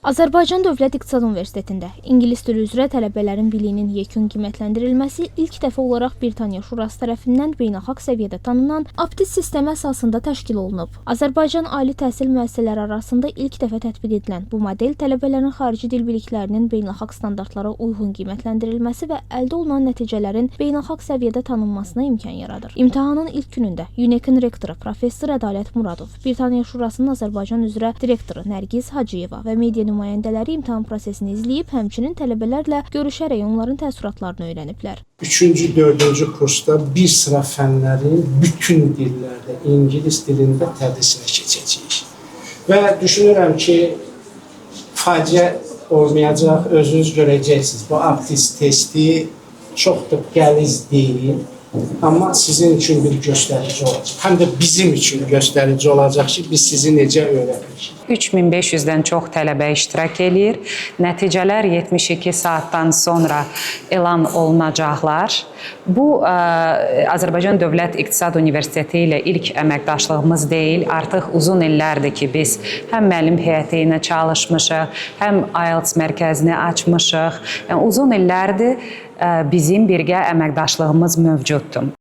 Azərbaycan Dövlət İqtisad Universitetində ingilis dili üzrə tələbələrin biliyinin yekun qiymətləndirilməsi ilk dəfə olaraq Britaniya Şurası tərəfindən beynəlxalq səviyyədə tanınan aptis sistemi əsasında təşkil olunub. Azərbaycan ali təhsil müəssisələri arasında ilk dəfə tətbiq edilən bu model tələbələrin xarici dil biliklərinin beynəlxalq standartlara uyğun qiymətləndirilməsi və əldə olunan nəticələrin beynəlxalq səviyyədə tanınmasına imkan yaradır. İmtahanın ilk günündə UNEC-in rektoru professor Ədalət Muradov, Britaniya Şurasının Azərbaycan üzrə direktoru Nərgiz Hacıyeva və media nümayəndələri imtahan prosesini izləyib, həmçinin tələbələrlə görüşərək onların təəssüratlarını öyrəniblər. 3-cü, 4-cü kursda bir sıra fənlərin bütün dillərdə, ingilis dilində tədrisinə keçəcəyik. Və düşünürəm ki, faciə olmayacaq, özünüz görəcəksiniz. Bu aptis testi çox da qəliz deyil. Amma sizin üçün bir göstərici olacaq. Həm də bizim üçün göstərici olacaq ki, biz sizi necə öyrənirik. 3500-dən çox tələbə iştirak eləyir. Nəticələr 72 saatdan sonra elan olunacaqlar. Bu, Azərbaycan Dövlət İqtisad Universiteti ilə ilk əməkdaşlığımız deyil. Artıq uzun illərdir ki, biz həm müəllim heyəti ilə çalışmışıq, həm IELTS mərkəzini açmışıq. Yəni, uzun illərdir bizim birgə əməkdaşlığımız mövcuddur.